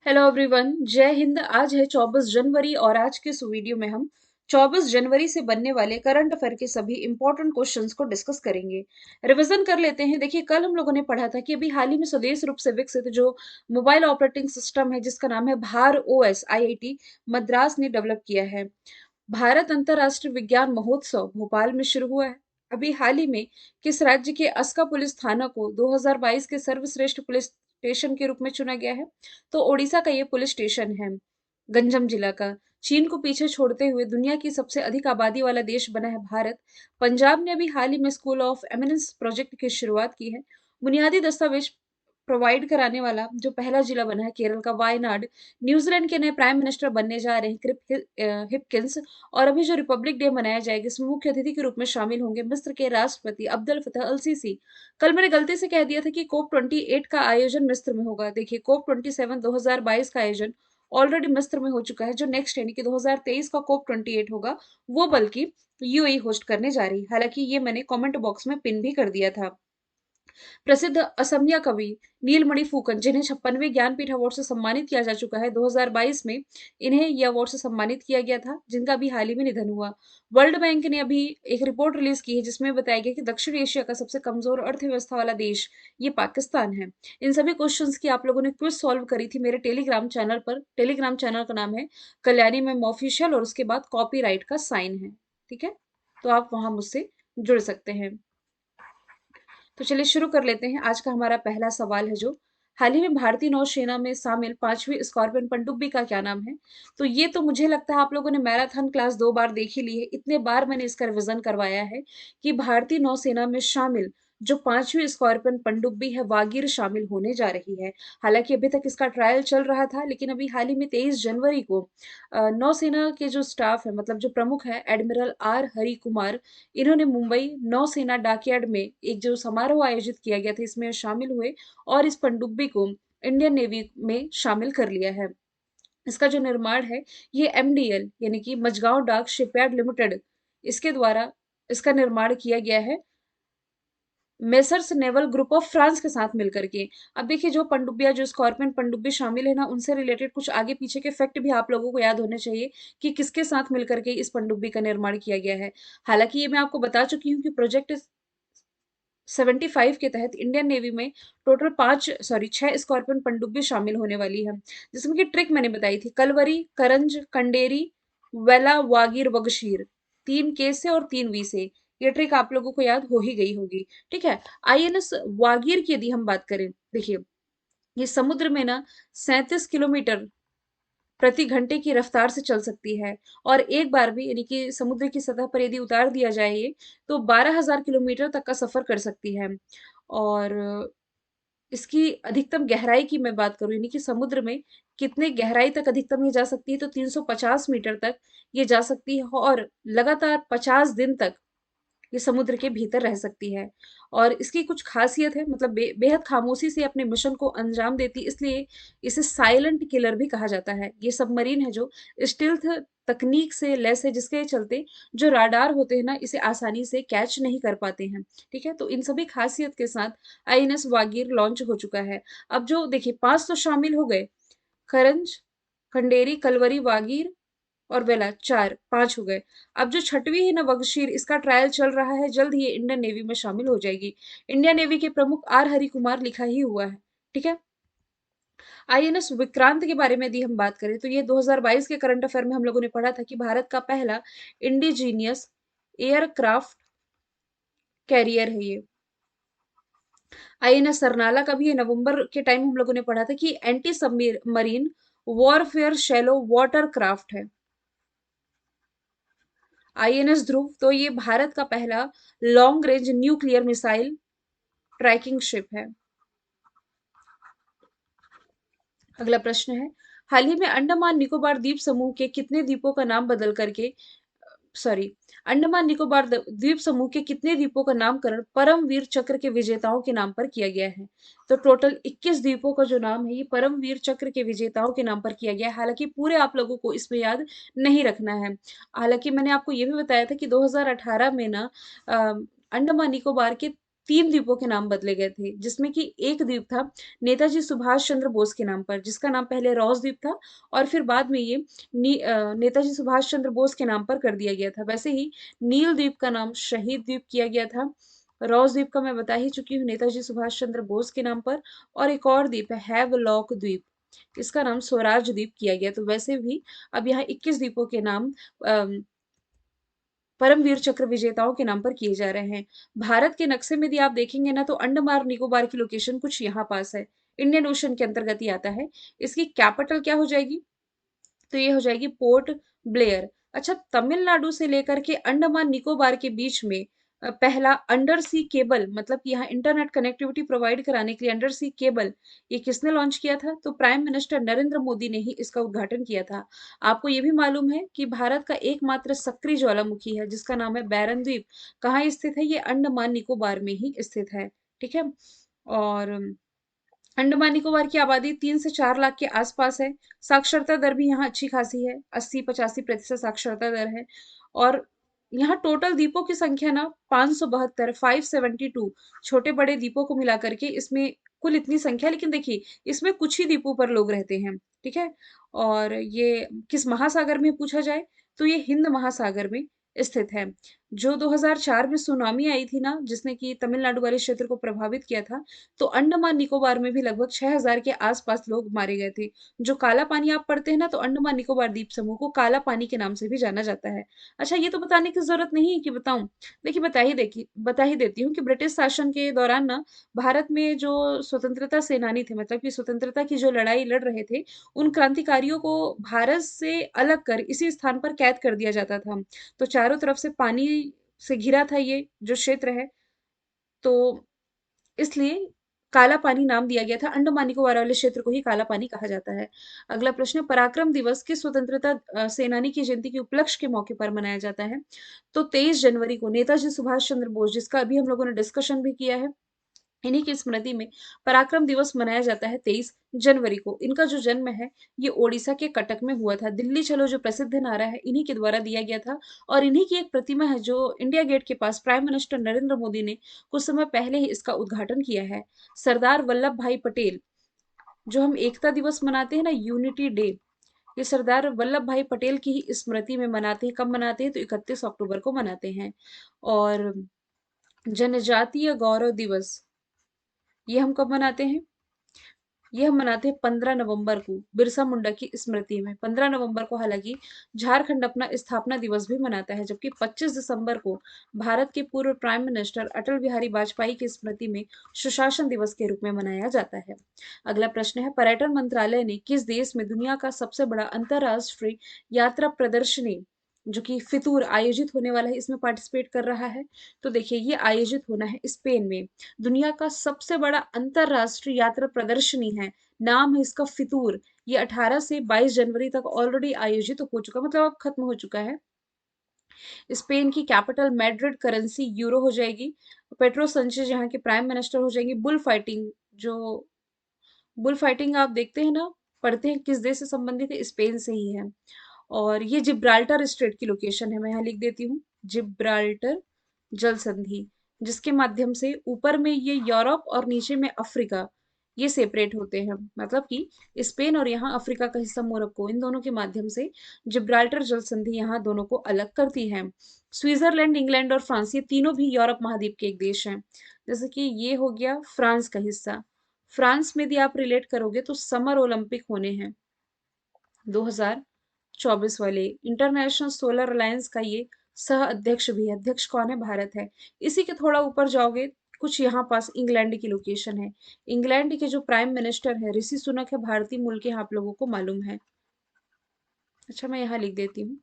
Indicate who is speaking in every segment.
Speaker 1: Hello everyone, जय हिंद। आज है 24 जनवरी और आज के इस वीडियो में हम 24 जनवरी से बनने वाले करंट अफेयर के सभी इंपॉर्टेंट क्वेश्चंस को डिस्कस करेंगे। रिवीजन कर लेते हैं। देखिए, कल हम लोगों ने पढ़ा था कि अभी हाल ही में स्वदेश रूप से विकसित जो मोबाइल ऑपरेटिंग सिस्टम है जिसका नाम है भार ओएस आईआईटी मद्रास ने डेवलप किया है। भारत अंतर्राष्ट्रीय विज्ञान महोत्सव भोपाल में शुरू हुआ है। अभी हाल ही में किस राज्य के अस्का पुलिस थाना को 2022 के सर्वश्रेष्ठ पुलिस स्टेशन के रूप में चुना गया है? तो ओडिशा का ये पुलिस स्टेशन है, गंजम जिला का। चीन को पीछे छोड़ते हुए दुनिया की सबसे अधिक आबादी वाला देश बना है भारत। पंजाब ने अभी हाल ही में स्कूल ऑफ एमिनेंस प्रोजेक्ट की शुरुआत की है। बुनियादी दस्तावेज प्रोवाइड कराने वाला जो पहला जिला बना है केरल का वायनाड। न्यूजीलैंड के नए प्राइम मिनिस्टर बनने जा रहे हैं हिपकिंस। और अभी जो रिपब्लिक डे मनाया जाएगा इसमें मुख्य अतिथि के रूप में शामिल होंगे मिस्र के राष्ट्रपति अब्दुल फतह अल सीसी। कल मैंने गलती से कह दिया था कि कोप 28 का आयोजन मिस्र में होगा। देखिए, कोप 27 2022 का आयोजन ऑलरेडी मिस्र में हो चुका है। जो नेक्स्ट यानी कि 2023 का कोप 28 होगा वो बल्कि यूएई होस्ट करने जा रही है। हालांकि ये मैंने कमेंट बॉक्स में पिन भी कर दिया था। प्रसिद्ध असमिया कवि नीलमणि फूकन, जिन्हें 56वें ज्ञानपीठ अवार्ड से सम्मानित किया जा चुका है, 2022 में इन्हें यह अवार्ड से सम्मानित किया गया था, जिनका अभी हाल ही में निधन हुआ। वर्ल्ड बैंक ने अभी एक रिपोर्ट रिलीज की है जिसमें बताया गया कि दक्षिण एशिया का सबसे कमजोर अर्थव्यवस्था वाला देश ये पाकिस्तान है। इन सभी क्वेश्चंस की आप लोगों ने क्विज सॉल्व करी थी मेरे टेलीग्राम चैनल पर। टेलीग्राम चैनल का नाम है कल्याणी मैम ऑफिशियल और उसके बाद कॉपीराइट का साइन है। ठीक है, तो आप वहां मुझसे जुड़ सकते हैं। तो चलिए शुरू कर लेते हैं। आज का हमारा पहला सवाल है जो हाल ही में भारतीय नौसेना में शामिल 5वीं स्कॉर्पियन पनडुब्बी का क्या नाम है? तो ये तो मुझे लगता है आप लोगों ने मैराथन क्लास 2 बार देख ही ली है। इतने बार मैंने इसका रिवीजन करवाया है कि भारतीय नौसेना में शामिल जो 5वीं स्कॉर्पियन पनडुब्बी है वागीर शामिल होने जा रही है। हालांकि अभी तक इसका ट्रायल चल रहा था, लेकिन अभी हाल ही में 23 जनवरी को नौसेना के जो स्टाफ है, मतलब जो प्रमुख है एडमिरल आर हरि कुमार, इन्होंने मुंबई नौसेना डॉकयार्ड में एक जो समारोह आयोजित किया गया था इसमें शामिल हुए और इस पनडुब्बी को इंडियन नेवी में शामिल कर लिया है। इसका जो निर्माण है ये एमडीएल यानी कि मझगांव डाक शिपयार्ड लिमिटेड इसके द्वारा इसका निर्माण किया गया है, messrs naval group of France के साथ मिलकर के। अब देखिए, जो पनडुब्बियां जो स्कॉर्पियन पनडुब्बी शामिल है ना, उनसे रिलेटेड कुछ आगे पीछे के फैक्ट भी आप लोगों को याद होने चाहिए कि किसके साथ मिलकर के इस पनडुब्बी का निर्माण किया गया है। हालांकि ये मैं आपको बता चुकी हूँ कि प्रोजेक्ट 75 के तहत इंडियन नेवी में टोटल 6 स्कॉर्पियन पनडुब्बी शामिल होने वाली है, जिसमें की ट्रिक मैंने बताई थी कलवरी, करंज, कंडेरी, वेला, वागीर, वगशीर। 3 के से और 3 वी से। ये ट्रिक आप लोगों को याद हो ही गई होगी। ठीक है, आईएनएस वागीर की यदि हम बात करें, देखिए ये समुद्र में ना 37 किलोमीटर प्रति घंटे की रफ्तार से चल सकती है। और एक बार भी यानी कि समुद्र की सतह पर यदि उतार दिया जाए ये, तो 12,000 किलोमीटर तक का सफर कर सकती है। और इसकी अधिकतम गहराई की मैं बात करूं यानी कि समुद्र में कितने गहराई तक अधिकतम ये जा सकती है, तो 350 मीटर तक ये जा सकती है और लगातार 50 दिन तक ये समुद्र के भीतर रह सकती है। और इसकी कुछ खासियत है, मतलब बेहद खामोशी से अपने मिशन को अंजाम देती, इसलिए इसे साइलेंट किलर भी कहा जाता है। ये सबमरीन है जो स्टिल्थ तकनीक से लैस है, जिसके चलते जो राडार होते हैं ना इसे आसानी से कैच नहीं कर पाते हैं। ठीक है, तो इन सभी खासियत के साथ आईएनएस वागीर लॉन्च हो चुका है। अब जो देखिए 5 तो शामिल हो गए, खरंज, खंडेरी, कलवरी, वागीर और बेला, 4 5 हो गए। अब जो छठवीं है ना बगशीर, इसका ट्रायल चल रहा है, जल्द ही ये इंडियन नेवी में शामिल हो जाएगी। इंडियन नेवी के प्रमुख आर हरि कुमार लिखा ही हुआ है। ठीक है, आईएनएस विक्रांत के बारे में यदि हम बात करें तो ये 2022 के करंट अफेयर में हम लोगों ने पढ़ा था कि भारत का पहला इंडिजीनियस एयरक्राफ्ट कैरियर है ये। आईएनएस सरनाला का भी ये नवंबर के टाइम हम लोगों ने पढ़ा था कि anti submarine warfare shallow water craft है। आईएनएस ध्रुव तो ये भारत का पहला long range nuclear missile tracking ship है। अगला प्रश्न है, हाल ही में अंडमान निकोबार द्वीप समूह के कितने द्वीपों का नाम बदल करके सॉरी अंडमान निकोबार द्वीप समूह के कितने द्वीपों का नामकरण परमवीर चक्र के विजेताओं के नाम पर किया गया है? तो टोटल 21 द्वीपों का जो नाम है ये परमवीर चक्र के विजेताओं के नाम पर किया गया है। हालांकि पूरे आप लोगों को इसमें याद नहीं रखना है। हालांकि मैंने आपको ये भी बताया था कि 2018 में ना अंडमान निकोबार के 3 द्वीपों के नाम बदले गए थे, जिसमें कि एक द्वीप था नेताजी सुभाष चंद्र बोस के नाम पर, जिसका नाम पहले रॉस द्वीप था और फिर बाद में ये नेताजी सुभाष चंद्र बोस के नाम पर कर दिया गया था। वैसे ही नील द्वीप का नाम शहीद द्वीप किया गया था। रॉस द्वीप का मैं बता ही चुकी हूँ, नेताजी सुभाष चंद्र बोस के नाम पर। और एक और द्वीप है हैवलॉक द्वीप, इसका नाम स्वराज द्वीप किया गया। तो वैसे भी अब यहाँ 21 द्वीपों के नाम परमवीर चक्र विजेताओं के नाम पर किए जा रहे हैं। भारत के नक्शे में यदि आप देखेंगे ना, तो अंडमान निकोबार की लोकेशन कुछ यहाँ पास है, इंडियन ओशन के अंतर्गत ही आता है। इसकी कैपिटल क्या हो जाएगी? तो ये हो जाएगी पोर्ट ब्लेयर। अच्छा, तमिलनाडु से लेकर के अंडमान निकोबार के बीच में पहला अंडर सी केबल, मतलब कि यहाँ इंटरनेट कनेक्टिविटी प्रोवाइड कराने के लिए अंडर सी केबल, ये किसने लॉन्च किया था? तो प्राइम मिनिस्टर नरेंद्र मोदी ने ही इसका उद्घाटन किया था। आपको ये भी मालूम है कि भारत का एकमात्र सक्रिय ज्वालामुखी है जिसका नाम है बैरन द्वीप। कहाँ स्थित है? ये अंडमान निकोबार में ही स्थित है। ठीक है। और अंडमान निकोबार की आबादी 3 से 4 लाख के आसपास है। साक्षरता दर भी यहाँ अच्छी खासी है, 80-85% साक्षरता दर है। और यहाँ टोटल द्वीपों की संख्या ना 572, 572 छोटे बड़े द्वीपों को मिला करके इसमें कुल इतनी संख्या। लेकिन देखिए, इसमें कुछ ही द्वीपों पर लोग रहते हैं। ठीक है। और ये किस महासागर में पूछा जाए, तो ये हिंद महासागर में स्थित है। जो 2004 में सुनामी आई थी ना, जिसने कि तमिलनाडु वाले क्षेत्र को प्रभावित किया था, तो अंडमान निकोबार में भी लगभग 6,000 के आसपास लोग मारे गए थे। जो काला पानी आप पढ़ते हैं ना, तो अंडमान निकोबार द्वीप समूह को काला पानी के नाम से भी जाना जाता है। अच्छा, ये तो बताने की जरूरत नहीं है कि बताऊं। देखिए, बता ही देती हूँ कि ब्रिटिश शासन के दौरान ना, भारत में जो स्वतंत्रता सेनानी थे, मतलब कि स्वतंत्रता की जो लड़ाई लड़ रहे थे, उन क्रांतिकारियों को भारत से अलग कर इसी स्थान पर कैद कर दिया जाता था। तो चारों तरफ से पानी से घिरा था ये जो क्षेत्र है, तो इसलिए काला पानी नाम दिया गया था। अंडमान निकोबार वाले क्षेत्र को ही काला पानी कहा जाता है। अगला प्रश्न है, पराक्रम दिवस किस स्वतंत्रता सेनानी की जयंती के उपलक्ष्य के मौके पर मनाया जाता है? तो 23 जनवरी को नेताजी सुभाष चंद्र बोस, जिसका अभी हम लोगों ने डिस्कशन भी किया है, इन्हीं की स्मृति में पराक्रम दिवस मनाया जाता है 23 जनवरी को। इनका जो जन्म है, ये ओडिशा के कटक में हुआ था। दिल्ली चलो जो प्रसिद्ध नारा है, इन्हीं के द्वारा दिया गया था। और इन्हीं की एक प्रतिमा है जो इंडिया गेट के पास प्राइम मिनिस्टर नरेंद्र मोदी ने कुछ समय पहले ही इसका उद्घाटन किया है। सरदार वल्लभ भाई पटेल, जो हम एकता दिवस मनाते हैं ना, यूनिटी डे, ये सरदार वल्लभ भाई पटेल की ही स्मृति में मनाते हैं। कब मनाते हैं? तो 31 अक्टूबर को मनाते हैं। और जनजातीय गौरव दिवस, ये हम कब मनाते हैं? ये हम मनाते हैं 15 नवंबर को, बिरसा मुंडा की स्मृति में। 15 नवंबर को हालांकि झारखंड अपना स्थापना दिवस भी मनाता है, जबकि 25 दिसंबर को भारत के पूर्व प्राइम मिनिस्टर अटल बिहारी वाजपेयी की स्मृति में सुशासन दिवस के रूप में मनाया जाता है। अगला प्रश्न है, पर्यटन मंत्रालय ने किस देश में दुनिया का सबसे बड़ा अंतरराष्ट्रीय यात्रा प्रदर्शनी, जो कि फितूर आयोजित होने वाला है, इसमें पार्टिसिपेट कर रहा है? तो देखिए, ये आयोजित होना है स्पेन में। दुनिया का सबसे बड़ा अंतरराष्ट्रीय यात्रा प्रदर्शनी है, नाम है इसका फितूर। ये 18 से 22 जनवरी तक ऑलरेडी आयोजित हो चुका, मतलब अब खत्म हो चुका है। स्पेन की कैपिटल मैड्रिड, करेंसी यूरो हो जाएगी। पेट्रो संचेज यहाँ के प्राइम मिनिस्टर हो जाएंगे। जो बुल फाइटिंग आप देखते हैं ना, पढ़ते हैं, किस देश से संबंधित है? स्पेन से ही है। और ये जिब्राल्टर स्ट्रेट की लोकेशन है, मैं यहाँ लिख देती हूँ, जिब्राल्टर जल संधि, जिसके माध्यम से ऊपर में ये यूरोप और नीचे में अफ्रीका, ये सेपरेट होते हैं। मतलब कि स्पेन और यहाँ अफ्रीका का हिस्सा मोरक्को, इन दोनों के माध्यम से जिब्राल्टर जल संधि यहाँ दोनों को अलग करती है। स्विट्जरलैंड, इंग्लैंड और फ्रांस, ये तीनों भी यूरोप महाद्वीप के एक देश हैं। जैसे कि ये हो गया फ्रांस का हिस्सा। फ्रांस में यदि आप रिलेट करोगे, तो समर ओलंपिक होने हैं 2024 वाले। इंटरनेशनल सोलर अलायंस का ये सह अध्यक्ष भी है। अध्यक्ष कौन है? भारत है। इसी के थोड़ा ऊपर जाओगे, कुछ यहाँ पास इंग्लैंड की लोकेशन है। इंग्लैंड के जो प्राइम मिनिस्टर है ऋषि सुनक है, भारतीय मूल के, आप लोगों को मालूम है। अच्छा, मैं यहाँ लिख देती हूँ।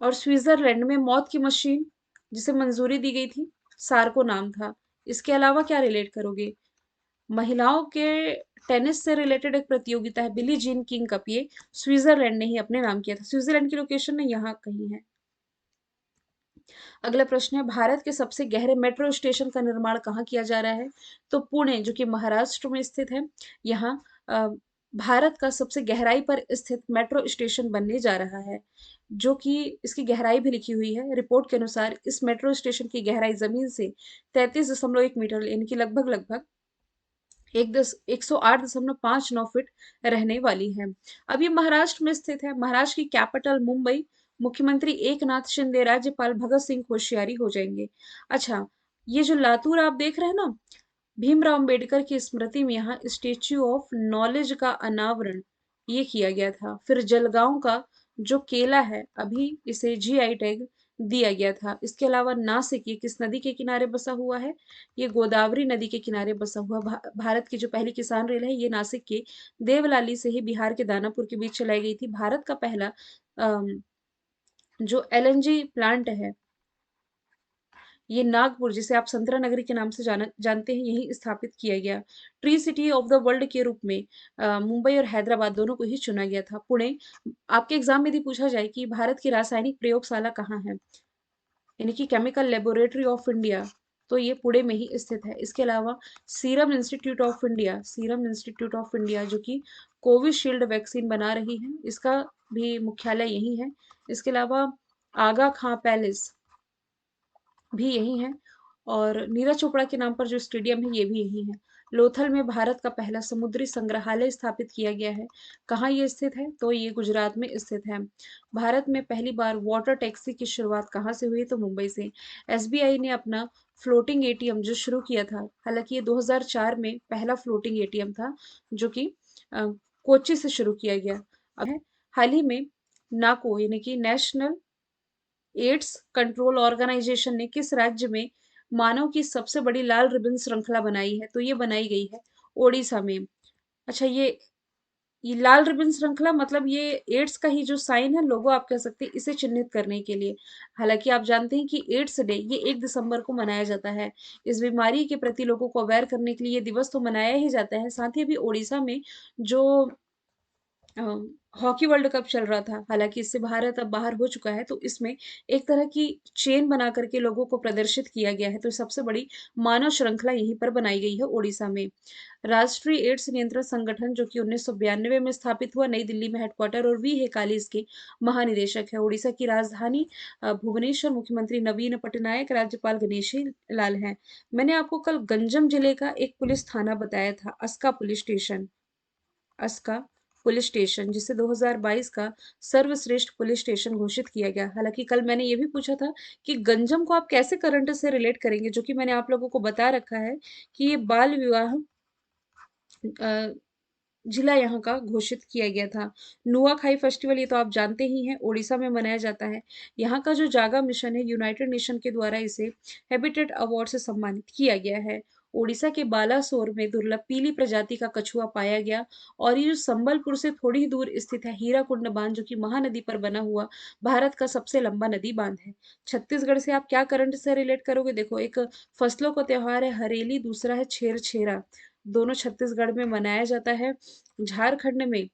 Speaker 1: और स्विट्जरलैंड में मौत की मशीन, जिसे मंजूरी दी गई थी, सार्को नाम था। इसके अलावा क्या रिलेट करोगे? महिलाओं के टेनिस से रिलेटेड एक प्रतियोगिता है, बिली जीन किंग कप, ये स्विट्जरलैंड ने ही अपने नाम किया था। स्विट्जरलैंड की लोकेशन ने यहाँ कहीं है। अगला प्रश्न है, भारत के सबसे गहरे मेट्रो स्टेशन का निर्माण कहाँ किया जा रहा है? तो पुणे, जो कि महाराष्ट्र में स्थित है, यहाँ भारत का सबसे गहराई पर स्थित मेट्रो स्टेशन बनने जा रहा है, जो कि इसकी गहराई भी लिखी हुई है। रिपोर्ट के अनुसार इस मेट्रो स्टेशन की गहराई जमीन से 33.1 मीटर यानी कि लगभग लगभग 108.59 फीट रहने वाली है। अब ये महाराष्ट्र में स्थित है। महाराष्ट्र की कैपिटल मुंबई, मुख्यमंत्री एकनाथ शिंदे, राज्यपाल भगत सिंह कोश्यारी हो जाएंगे। अच्छा, ये जो लातूर आप देख रहे हैं ना, भीमराव अंबेडकर की स्मृति में यहाँ स्टेच्यू ऑफ नॉलेज का अनावरण ये किया गया था। फिर जलगांव का जो केला है, अभी इसे जीआई टैग दिया गया था। इसके अलावा नासिक ये किस नदी के किनारे बसा हुआ है? ये गोदावरी नदी के किनारे बसा हुआ। भारत की जो पहली किसान रेल है ये नासिक के देवलाली से ही बिहार के दानापुर के बीच चलाई गई थी। भारत का पहला अम, जो एलएनजी प्लांट है ये नागपुर, जिसे आप संतरा नगरी के नाम से जानते हैं, यही स्थापित किया गया। Tree city of the world के रूप में मुंबई और हैदराबाद दोनों को ही चुना गया था। पुणे, आपके एग्जाम में यदि पूछा जाए कि भारत की रासायनिक प्रयोगशाला कहाँ है, यानी कि केमिकल लेबोरेटरी ऑफ इंडिया, तो ये पुणे में ही स्थित है। इसके अलावा सीरम इंस्टीट्यूट ऑफ इंडिया जो कि कोविशील्ड वैक्सीन बना रही है, इसका भी मुख्यालय यही है। इसके अलावा आगा खां पैलेस भी यही है, और नीरज चोपड़ा के नाम पर जो स्टेडियम है ये भी यही है। लोथल में भारत का पहला समुद्री संग्रहालय स्थापित किया गया है। कहाँ ये स्थित है? तो ये गुजरात में स्थित है। भारत में पहली बार वाटर टैक्सी की शुरुआत कहाँ से हुई? तो मुंबई से। एसबीआई ने अपना फ्लोटिंग एटीएम जो शुरू किया था, हालांकि ये 2004 में पहला फ्लोटिंग एटीएम था जो कि अ, कोच्चि से शुरू किया गया। अब है हाल ही में नाको यानी कि नेशनल एड्स कंट्रोल ऑर्गेनाइजेशन ने किस राज्य में मानव की सबसे बड़ी लाल रिबन श्रृंखला बनाई है? तो ये बनाई गई है ओडिशा में। अच्छा, ये लाल रिबन श्रृंखला मतलब ये एड्स का ही जो साइन है, लोगो आप कह सकते हैं, इसे चिन्हित करने के लिए। हालांकि आप जानते हैं कि एड्स डे ये 1 दिसंबर को मनाया जाता है। इस बीमारी के प्रति लोगों को अवेयर करने के लिए ये दिवस तो मनाया ही जाता है। साथ ही अभी ओडिशा में जो अ, हॉकी वर्ल्ड कप चल रहा था, हालांकि इससे भारत अब बाहर हो चुका है, तो इसमें एक तरह की चेन बना करके लोगों को प्रदर्शित किया गया है। तो सबसे बड़ी मानव श्रृंखला यहीं पर बनाई गई है ओडिशा में। राष्ट्रीय एड्स नियंत्रण संगठन जो कि 1992 में स्थापित हुआ, नई दिल्ली में हेडक्वार्टर, और वी हेकाली इसके महानिदेशक है। ओडिशा की राजधानी भुवनेश्वर, मुख्यमंत्री नवीन पटनायक, राज्यपाल गणेशी लाल हैं। मैंने आपको कल गंजम जिले का एक पुलिस थाना बताया था, अस्का पुलिस स्टेशन, जिसे 2022 का सर्वश्रेष्ठ पुलिस स्टेशन घोषित किया गया। हालांकि कल मैंने ये भी पूछा था कि गंजम को आप कैसे करंट से रिलेट करेंगे, जो कि मैंने आप लोगों को बता रखा है कि ये बाल विवाह अ, जिला यहाँ का घोषित किया गया था। नुआखाई फेस्टिवल ये तो आप जानते ही हैं, ओडिशा में मनाया जाता है। यहाँ का जो जागा मिशन है, यूनाइटेड नेशन के द्वारा इसे हैबिटेट अवार्ड से सम्मानित किया गया है। ओडिशा के बालासोर में दुर्लभ पीली प्रजाति का कछुआ पाया गया। और ये जो संबलपुर से थोड़ी ही दूर स्थित है हीराकुंड बांध, जो कि महानदी पर बना हुआ भारत का सबसे लंबा नदी बांध है। छत्तीसगढ़ से आप क्या करंट से रिलेट करोगे? देखो, एक फसलों का त्योहार है हरेली, दूसरा है छेरछेरा, दोनों छत्तीसगढ़ में मनाया जाता है। झारखंड में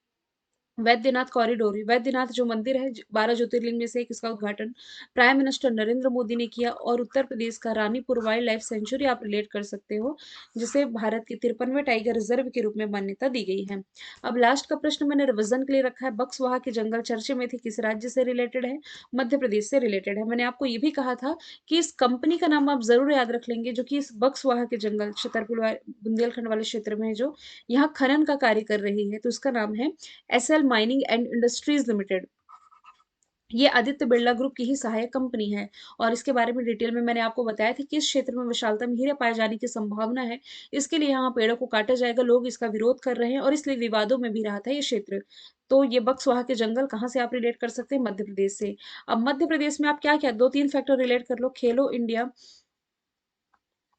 Speaker 1: वैद्यनाथ कॉरिडोर, वैद्यनाथ जो मंदिर है 12 ज्योतिर्लिंग में से एक, इसका उद्घाटन प्राइम मिनिस्टर नरेंद्र मोदी ने किया। और उत्तर प्रदेश का रानीपुर वाइल्ड लाइफ सेंचुरी आप रिलेट कर सकते हो, जिसे भारत के 53वें टाइगर रिजर्व के रूप में मान्यता दी गई है। अब लास्ट का प्रश्न मैंने रिवीजन के लिए रखा है, बक्सवाहा के जंगल चर्चे में थे, किस राज्य से रिलेटेड है? मध्य प्रदेश से रिलेटेड है। मैंने आपको ये भी कहा था कि इस कंपनी का नाम आप जरूर याद रख लेंगे, जो कि इस बक्सवाहा के जंगल छतरपुर बुंदेलखंड वाले क्षेत्र में है, जो यहाँ खनन का कार्य कर रही है। तो इसका नाम है SL mining and industries limited. ये आदित्य बिरला ग्रुप की ही सहायक कंपनी है। और इसके बारे में डिटेल में मैंने आपको बताया था कि इस क्षेत्र में विशालतम हीरे पाए जाने की संभावना है। इसके लिए यहाँ पेड़ों को काटा जाएगा, लोग इसका विरोध कर रहे हैं और इसलिए विवादों में भी रहा था ये क्षेत्र। तो ये बक्सवाहा के जंगल कहाँ से आप रिलेट कर सकते हैं? मध्य प्रदेश से। अब मध्य प्रदेश में आप क्या क्या 2-3 फैक्टर रिलेट कर लो। खेलो इंडिया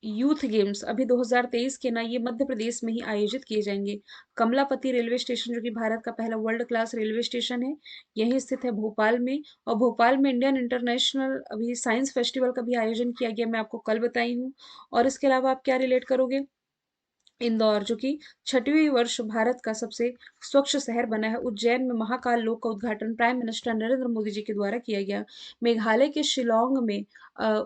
Speaker 1: यूथ गेम्स अभी 2023 के ना, ये मध्य प्रदेश में ही आयोजित किए जाएंगे। कमलापति रेलवे स्टेशन जो कि भारत का पहला वर्ल्ड क्लास रेलवे स्टेशन है, यही स्थित है भोपाल में। और भोपाल में इंडियन इंटरनेशनल अभी साइंस फेस्टिवल का भी आयोजन किया गया, मैं आपको कल बताई हूँ। और इसके अलावा आप क्या रिलेट करोगे? इंदौर जो कि 6वीं वर्ष भारत का सबसे स्वच्छ शहर बना है। उज्जैन में महाकाल लोक का उद्घाटन प्राइम मिनिस्टर नरेंद्र मोदी जी के द्वारा किया गया। मेघालय के शिलोंग में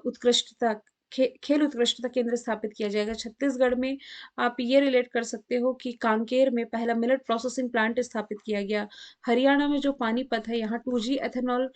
Speaker 1: उत्कृष्टता खेल उत्कृष्टता केंद्र स्थापित किया जाएगा। छत्तीसगढ़ में आप ये रिलेट कर सकते हो कि कांकेर में पहला मिलेट प्रोसेसिंग प्लांट स्थापित किया गया। हरियाणा में जो पानीपत है, यहाँ 2G एथेनॉल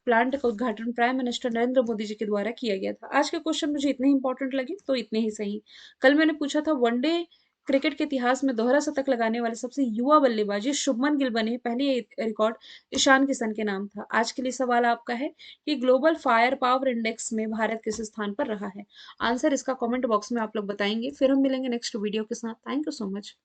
Speaker 1: प्लांट का उद्घाटन प्राइम मिनिस्टर नरेंद्र मोदी जी के द्वारा किया गया था। आज के क्वेश्चन मुझे इतने इंपॉर्टेंट लगे तो इतने ही सही। कल मैंने पूछा था वनडे क्रिकेट के इतिहास में दोहरा शतक लगाने वाले सबसे युवा बल्लेबाज ये शुभमन गिल बने। पहले ये रिकॉर्ड ईशान किशन के नाम था। आज के लिए सवाल आपका है कि ग्लोबल फायर पावर इंडेक्स में भारत किस स्थान पर रहा है। आंसर इसका कमेंट बॉक्स में आप लोग बताएंगे। फिर हम मिलेंगे नेक्स्ट वीडियो के साथ। Thank you so much.